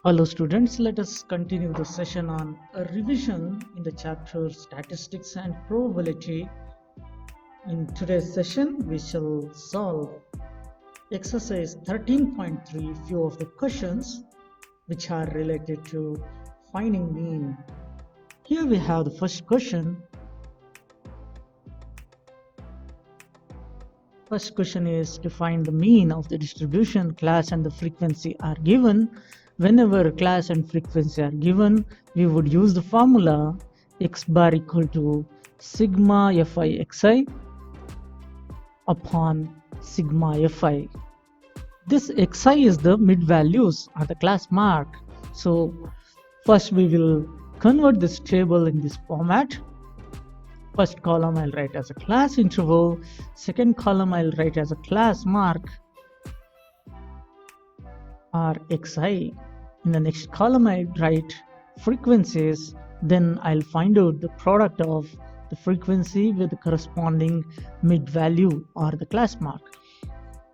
Hello students, let us continue the session on a revision in the chapter Statistics and Probability. In today's session, we shall solve exercise 13.3, few of the questions which are related to finding mean. Here we have the first question. First question is to find the mean of the distribution. Class and the frequency are given. Whenever class and frequency are given, we would use the formula x bar equal to sigma fi xi upon sigma fi. This xi is the mid values or the class mark. So first we will convert this table in this format. First column I'll write as a class interval, second column I'll write as a class mark or xi. In the next column I'll write frequencies, then I'll find out the product of the frequency with the corresponding mid value or the class mark.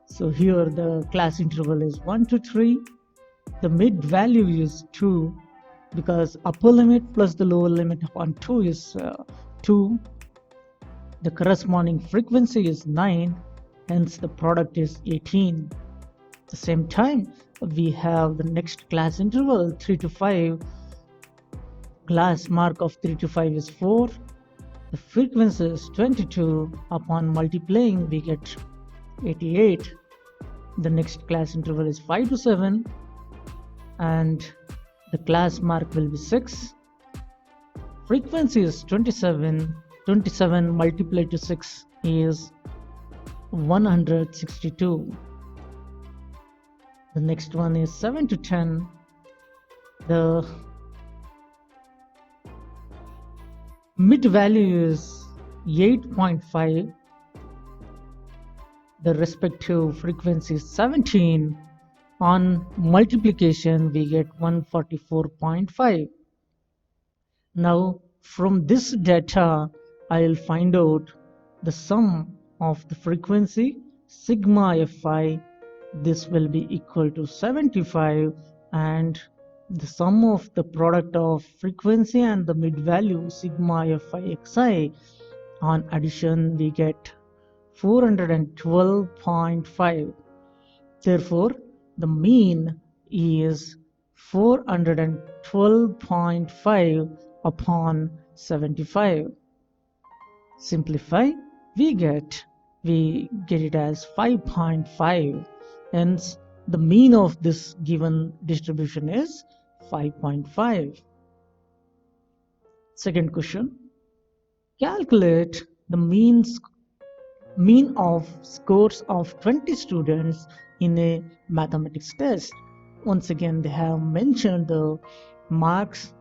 So here the class interval is 1 to 3, the mid value is 2 because upper limit plus the lower limit upon 2 is 2. The corresponding frequency is 9, hence the product is 18. At the same time, we have the next class interval 3 to 5. Class mark of 3 to 5 is 4. The frequency is 22. Upon multiplying, we get 88. The next class interval is 5 to 7, and the class mark will be 6. Frequency is 27. 27 multiplied to 6 is 162. The next one is 7 to 10. The mid value is 8.5. The respective frequency is 17. On multiplication, we get 144.5. Now, from this data, I'll find out the sum of the frequency sigma fi. This will be equal to 75, and the sum of the product of frequency and the mid value sigma fi xi. On addition, we get 412.5. Therefore, the mean is 412.5 upon 75. Simplify, we get it as 5.5. Hence, the mean of this given distribution is 5.5. Second question, calculate the mean of scores of 20 students in a mathematics test. Once again, they have mentioned the marks,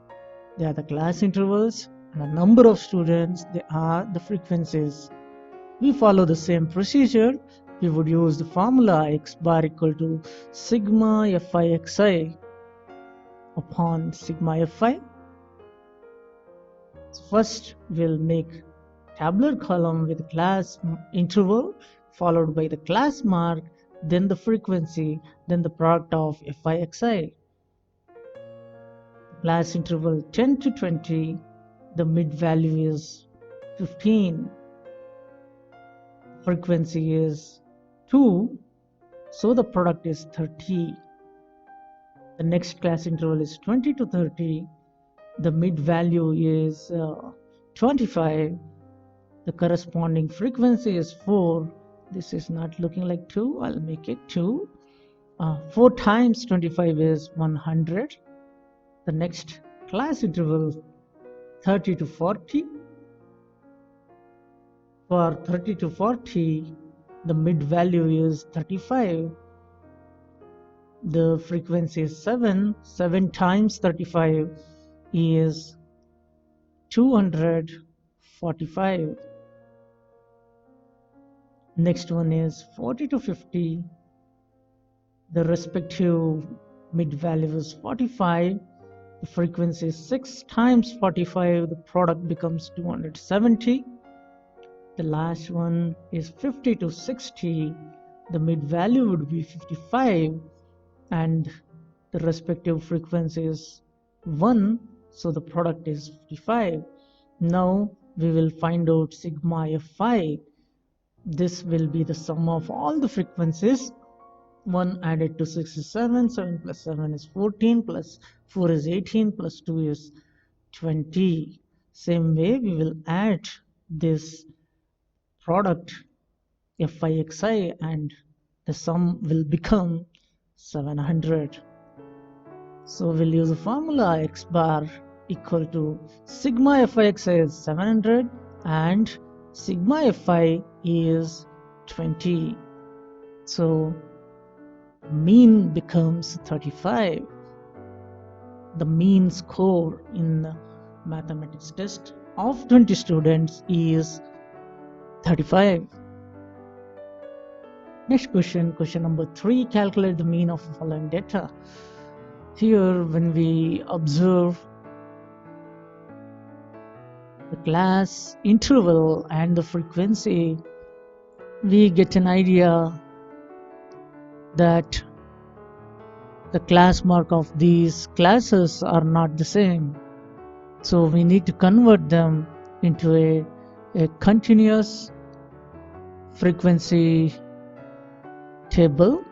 they are the class intervals, and the number of students, they are the frequencies. We follow the same procedure. We would use the formula x bar equal to sigma fi xi upon sigma fi. First, we'll make tabular column with class interval followed by the class mark, then the frequency, then the product of fi xi. Class interval 10 to 20, the mid value is 15. Frequency is 2, so the product is 30. The next class interval is 20 to 30. The mid value is 25. The corresponding frequency is 4. This is not looking like 2. I'll make it 2. 4 times 25 is 100. The next class interval 30 to 40. For 30 to 40, the mid value is 35. The frequency is 7. 7 times 35 is 245. Next one is 40 to 50. The respective mid value is 45. The frequency is 6 times 45. The product becomes 270. The last one is 50 to 60. The mid value would be 55, and the respective frequency is 1, so the product is 55. Now we will find out sigma fi. This will be the sum of all the frequencies. 1 added to 6 is 7, 7 plus 7 is 14, plus 4 is 18, plus 2 is 20. Same way we will add this product FIXI and the sum will become 700. So we'll use the formula x bar equal to sigma FIXI is 700 and sigma FI is 20. So mean becomes 35. The mean score in the mathematics test of 20 students is 35. Next question, question number 3, calculate the mean of the following data. Here when we observe the class interval and the frequency, we get an idea that the class mark of these classes are not the same. So we need to convert them into a continuous frequency table.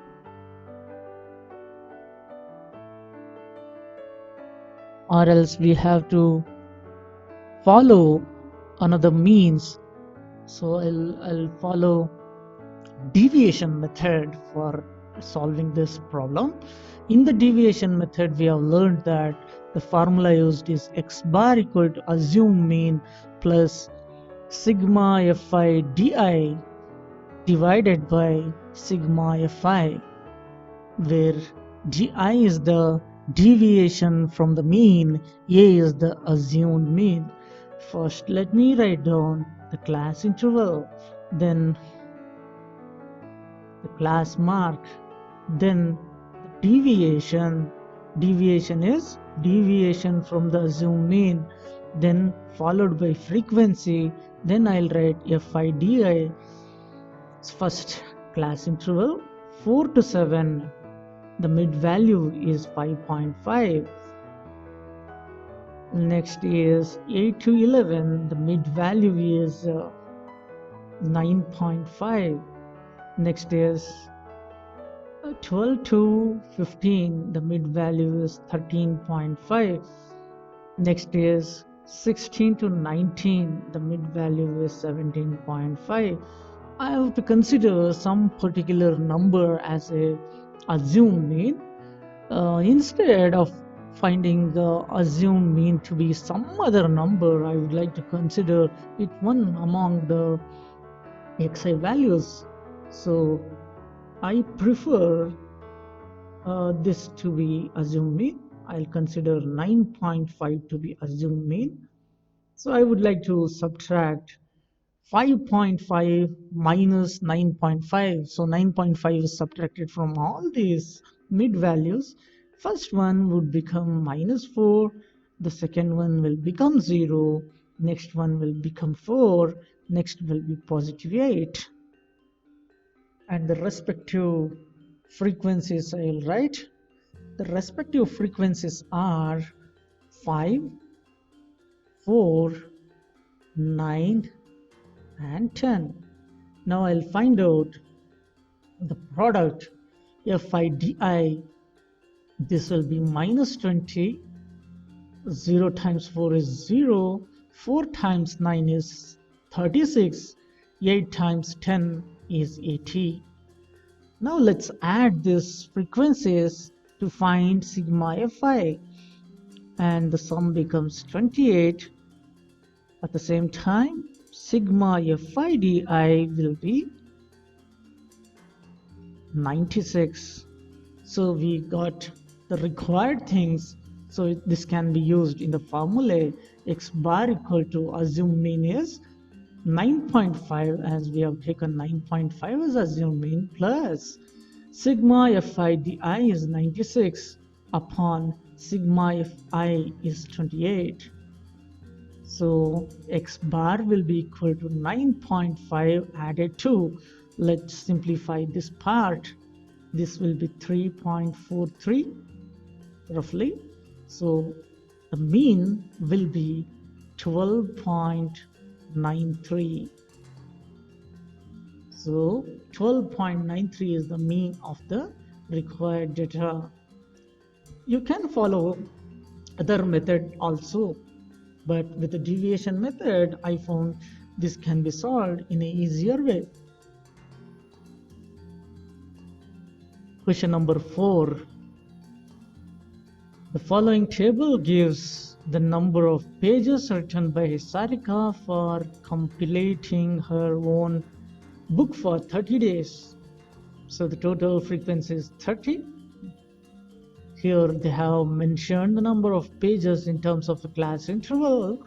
Or else we have to follow another means. So I'll follow deviation method for solving this problem. In the deviation method, we have learned that the formula used is x bar equal to assumed mean plus sigma fi di divided by sigma fi, where di is the deviation from the mean, a is the assumed mean. First, let me write down the class interval, then the class mark, then the deviation. Deviation is deviation from the assumed mean, then followed by frequency, then I'll write fi di. First, class interval 4 to 7, the mid value is 5.5. Next is 8 to 11, the mid value is 9.5. Next is 12 to 15, the mid value is 13.5. Next is 16 to 19, the mid value is 17.5. I have to consider some particular number as a assumed mean. Instead of finding the assumed mean to be some other number, I would like to consider it one among the xi values. So I prefer this to be assumed mean. I'll consider 9.5 to be assumed mean. So I would like to subtract 5.5 minus 9.5. So 9.5 is subtracted from all these mid values. First one would become minus 4. The second one will become 0. Next one will become 4. Next will be positive 8. And the respective frequencies I will write. The respective frequencies are 5, 4, 9, and 10. Now I'll find out the product fi di. This will be minus 20. 0 times 4 is 0. 4 times 9 is 36. 8 times 10 is 80. Now let's add these frequencies to find sigma fi, and the sum becomes 28. At the same time, sigma fi di will be 96. So we got the required things. So this can be used in the formula x bar equal to assumed mean is 9.5, as we have taken 9.5 as assumed mean, plus sigma fi di is 96 upon sigma fi is 28. So x bar will be equal to 9.5 added to, let's simplify this part. This will be 3.43 roughly. So the mean will be 12.93. So 12.93 is the mean of the required data. You can follow other method also, but with the deviation method, I found this can be solved in an easier way. Question number 4. The following table gives the number of pages written by Sarika for compiling her own book for 30 days. So the total frequency is 30. Here they have mentioned the number of pages in terms of the class interval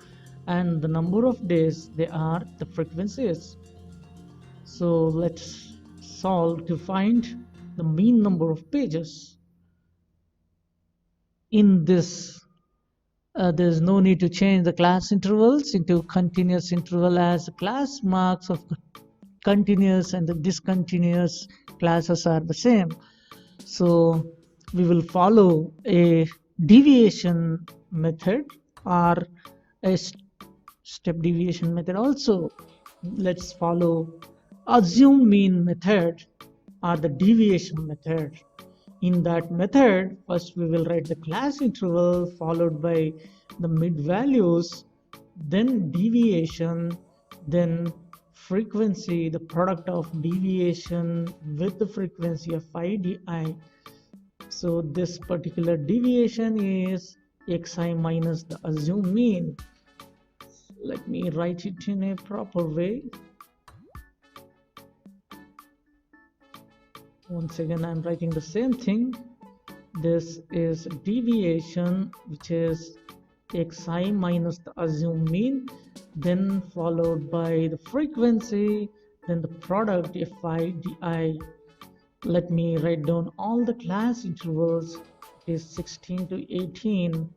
and the number of days they are the frequencies. So let's solve to find the mean number of pages. In this, there's no need to change the class intervals into continuous interval, as the class marks of continuous and the discontinuous classes are the same. So we will follow a deviation method or a step deviation method also. Let's follow assume mean method or the deviation method. In that method, first we will write the class interval followed by the mid values, then deviation, then frequency, the product of deviation with the frequency of phi di. So this particular deviation is xi minus the assumed mean. Let me write it in a proper way. Once again, I'm writing the same thing. This is deviation, which is xi minus the assumed mean, then followed by the frequency, then the product phi di. Let me write down all the class intervals. It is 16 to 18,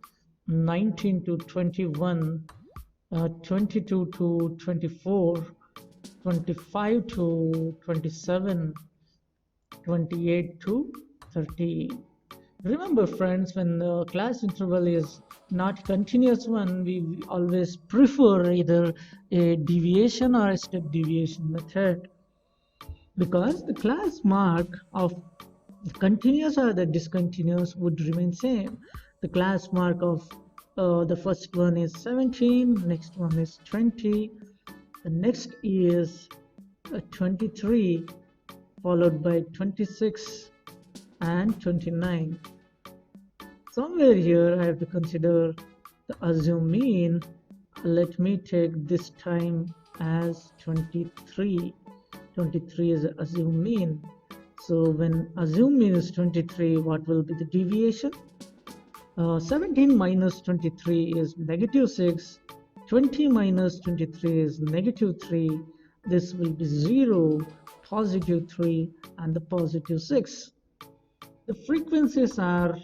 19 to 21, 22 to 24, 25 to 27, 28 to 30. Remember friends, when the class interval is not continuous one, we always prefer either a deviation or a step deviation method, because the class mark of the continuous or the discontinuous would remain same. The class mark of the first one is 17, next one is 20, the next is 23, followed by 26 and 29. Somewhere here I have to consider the assumed mean. Let me take this time as 23. 23 is the assumed mean. So when assumed mean is 23, what will be the deviation? 17 minus 23 is negative 6. 20 minus 23 is negative 3. This will be 0, positive 3, and the positive 6. The frequencies are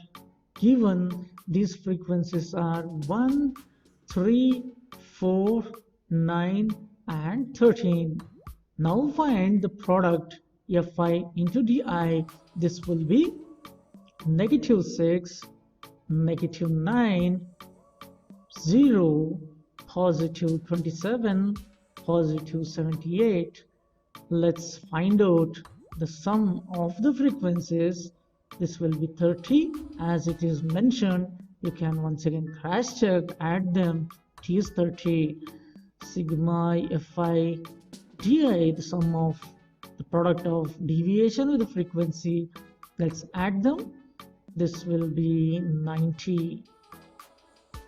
given. These frequencies are 1, 3, 4, 9, and 13. Now find the product fi into di. This will be negative 6, negative 9, 0, positive 27, positive 78. Let's find out the sum of the frequencies. This will be 30 as it is mentioned. You can once again cross check, add them. It is 30. Sigma fi di, the sum of the product of deviation with the frequency. Let's add them. This will be 90.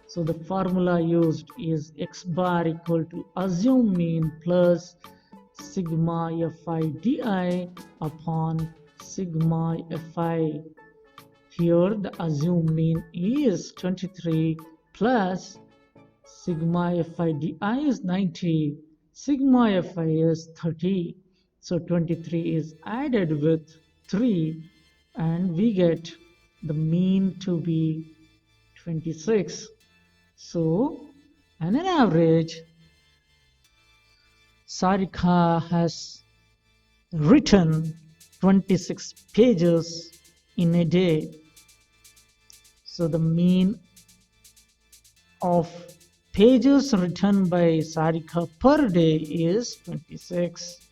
So the formula used is x bar equal to assumed mean plus sigma fi di upon sigma fi. Here the assumed mean is 23 plus sigma fi di is 90, sigma fi is 30. So 23 is added with 3 and we get the mean to be 26. So on an average, Sarika has written 26 pages in a day. So the mean of pages written by Sarika per day is 26.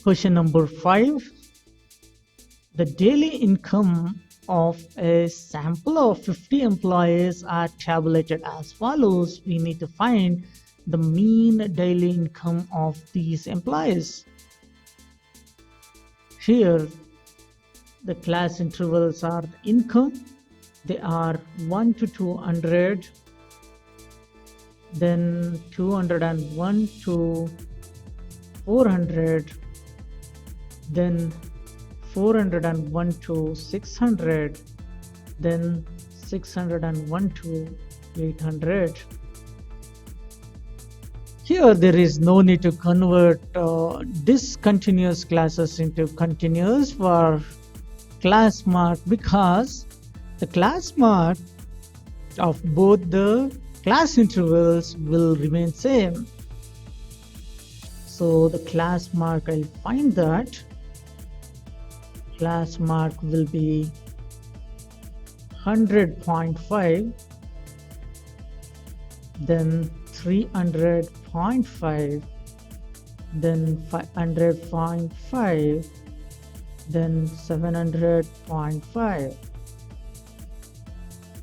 Question number 5. The daily income of a sample of 50 employees are tabulated as follows. We need to find the mean daily income of these employees. Here, the class intervals are income. They are 1 to 200, then 201 to 400, then 401 to 600, then 601 to 800. Here there is no need to convert discontinuous classes into continuous for class mark, because the class mark of both the class intervals will remain same. So the class mark, I'll find that class mark will be 100.5, then 300.5, then 500.5, then 700.5.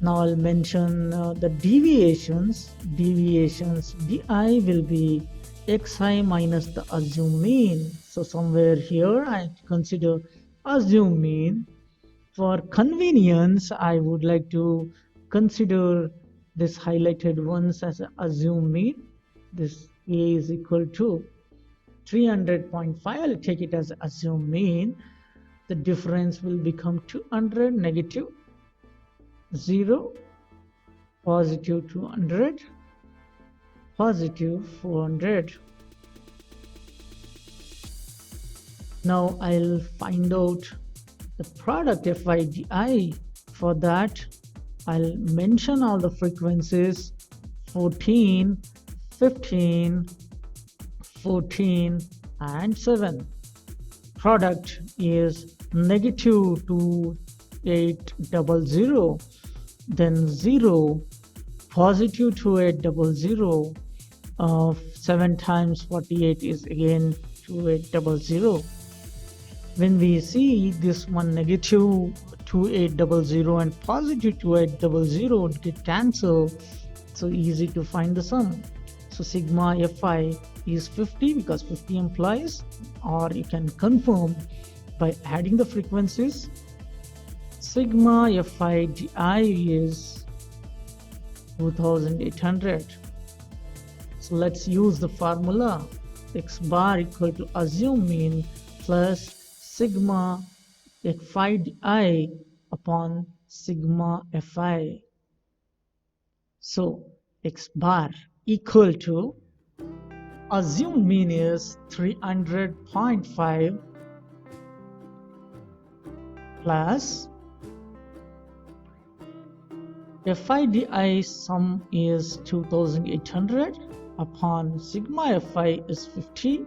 Now I'll mention the deviations. Deviations, di will be xi minus the assumed mean. So somewhere here I consider assumed mean. For convenience, I would like to consider this highlighted ones as assumed mean. This a is equal to 300.5. I'll take it as assumed mean. The difference will become 200 negative 0, positive 200, positive 400. Now I'll find out the product FIDI. For that, I'll mention all the frequencies 14, 15, 14, and 7. Product is negative 2800, then 0, positive 2800. 7 times 48 is again 2800. When we see this one negative 2800 and positive 2800 get cancelled, so easy to find the sum. So sigma fi is 50 because 50 implies, or you can confirm by adding the frequencies. Sigma fi di is 2800. So let's use the formula x bar equal to assume mean plus sigma fi di upon sigma fi. So x bar equal to assumed mean is 300.5 plus FIDI sum is 2800 upon sigma fi is 50.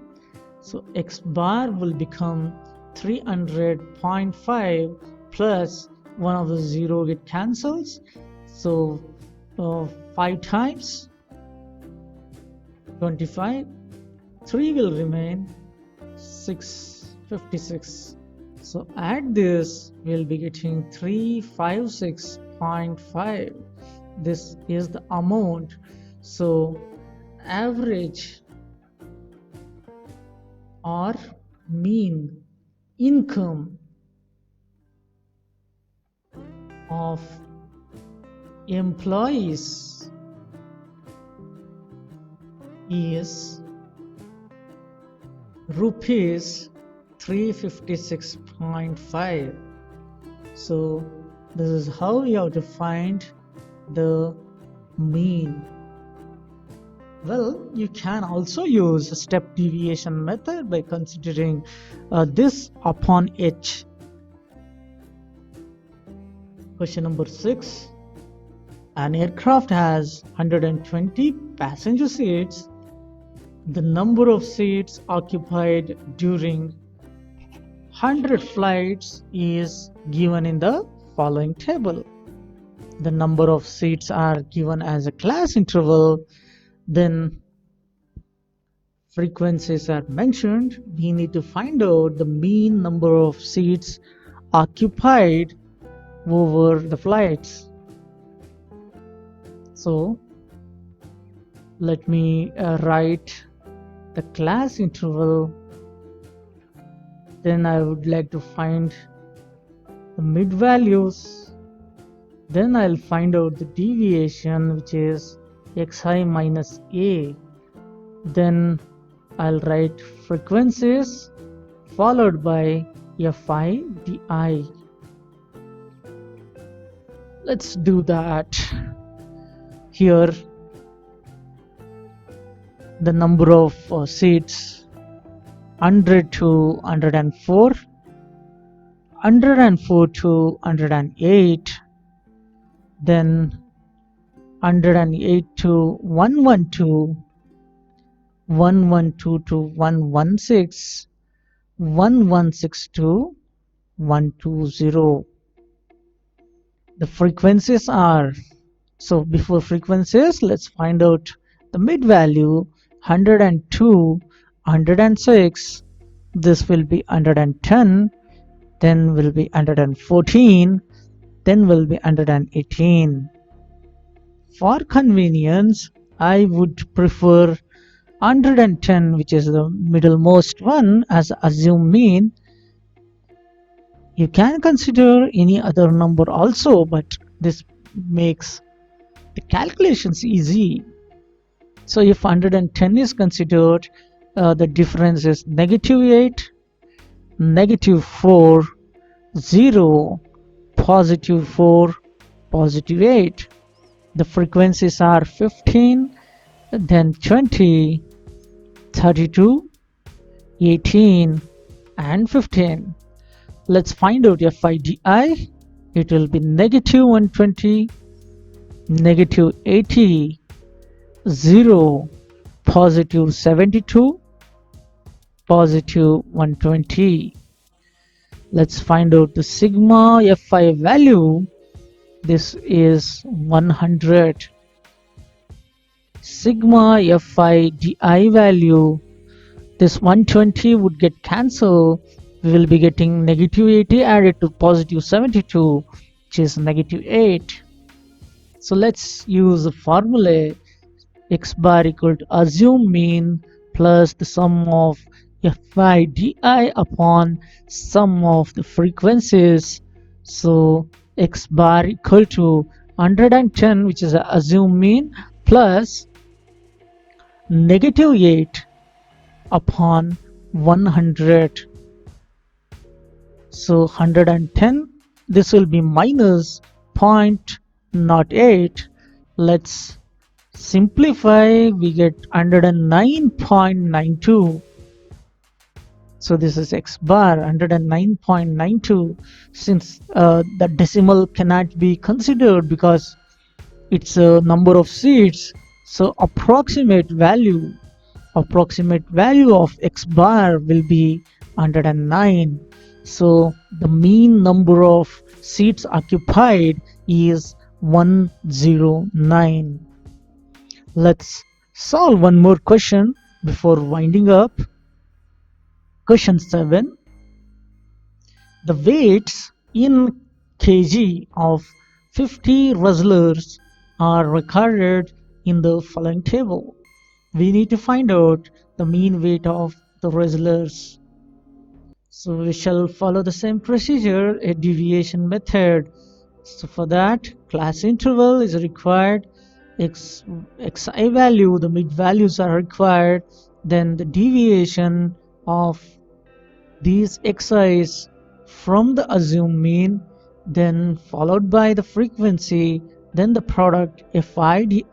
So x bar will become 300.5 plus one of the 0 get cancels. So 5 times 25, 3 will remain 656. So add this, we'll be getting 356.5. This is the amount. So average or mean income of employees is rupees 356.5. So this is how you have to find the mean. Well, you can also use a step deviation method by considering this upon h. Question number 6. An aircraft has 120 passenger seats. The number of seats occupied during 100 flights is given in the following table. The number of seats are given as a class interval, then frequencies are mentioned. We need to find out the mean number of seats occupied over the flights. So let me write the class interval. Then I would like to find the mid values. Then I'll find out the deviation, which is xi minus a. Then I'll write frequencies followed by fi di. Let's do that. Here the number of seats 100 to 104, 104 to 108, then 108 to 112, 112 to 116, 116 to 120. The frequencies are, so before frequencies, let's find out the mid value. 102, 106, this will be 110, then will be 114, then will be 118. For convenience, I would prefer 110, which is the middlemost one, as assumed mean. You can consider any other number also, but this makes the calculations easy. So if 110 is considered, the difference is -8, -4, 0, +4, +8. The frequencies are 15, then 20, 32, 18, and 15. Let's find out fi di. It will be -120, -80, 0, +72, +120. Let's find out the sigma fi value. This is 100. Sigma fi di value, this 120 would get cancelled. We will be getting -80 added to +72, which is -8. So let's use the formula x bar equal to assume mean plus the sum of fi di upon sum of the frequencies. So x bar equal to 110, which is a assume mean, plus -8 upon 100. So 110, this will be minus 0.08. Let's simplify, we get 109.92. So this is x bar 109.92. Since the decimal cannot be considered because it's a number of seats, so approximate value of x bar will be 109. So the mean number of seats occupied is 109. Let's solve one more question before winding up. Question 7. The weights in kg of 50 wrestlers are recorded in the following table. We need to find out the mean weight of the wrestlers. So we shall follow the same procedure, a deviation method. So for that, class interval is required, xi value, the mid values are required, then the deviation of these xi's from the assumed mean, then followed by the frequency, then the product fi di.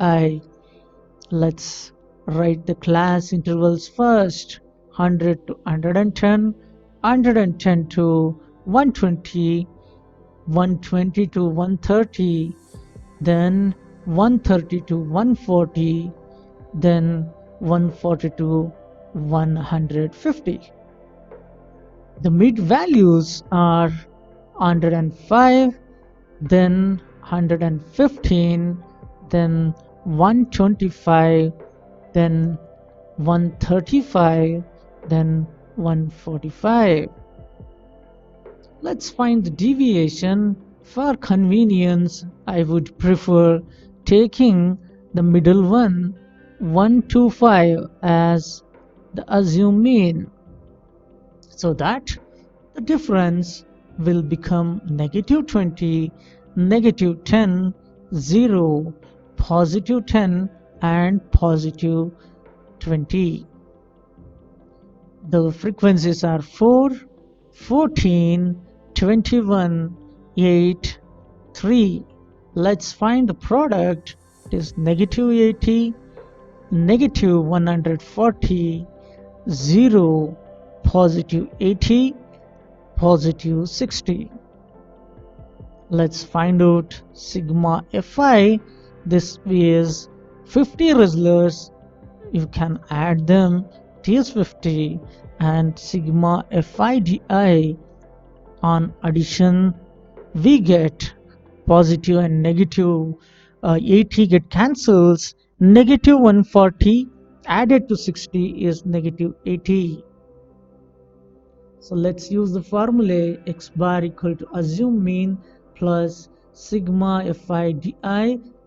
Let's write the class intervals first. 100 to 110, 110 to 120, 120 to 130, then 130 to 140, then 140 to 150. The mid values are 105, then 115, then 125, then 135, then 145. Let's find the deviation. For convenience, I would prefer taking the middle one, 125, as the assumed mean, so that the difference will become -20, -10, 0, +10, and +20. The frequencies are 4, 14, 21, 8, 3. Let's find the product. It is -80, -140, 0, +80, +60. Let's find out sigma Fi. This is 50 wrestlers. You can add them. It is 50. And sigma Fidi, on addition, we get positive and negative 80 get cancels. -140 added to 60 is -80. So let's use the formula x bar equal to assumed mean plus sigma Fidi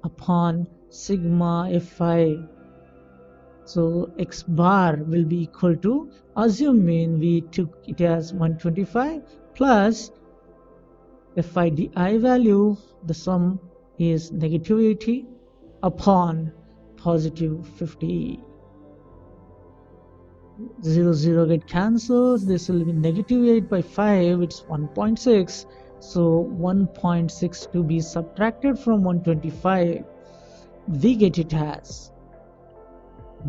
upon sigma Fi. So x bar will be equal to assumed mean, we took it as 125, plus Fidi value, the sum is -80 upon +50. 0, 0 get cancels. This will be -8 by 5, it's 1.6. So 1.6 to be subtracted from 125, we get it as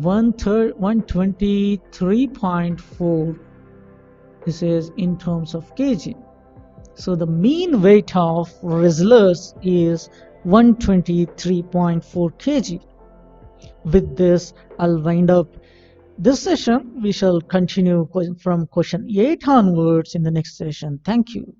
123.4. This is in terms of kg. So the mean weight of wrestlers is 123.4 kg. With this, I'll wind up this session. We shall continue from question 8 onwards in the next session. Thank you.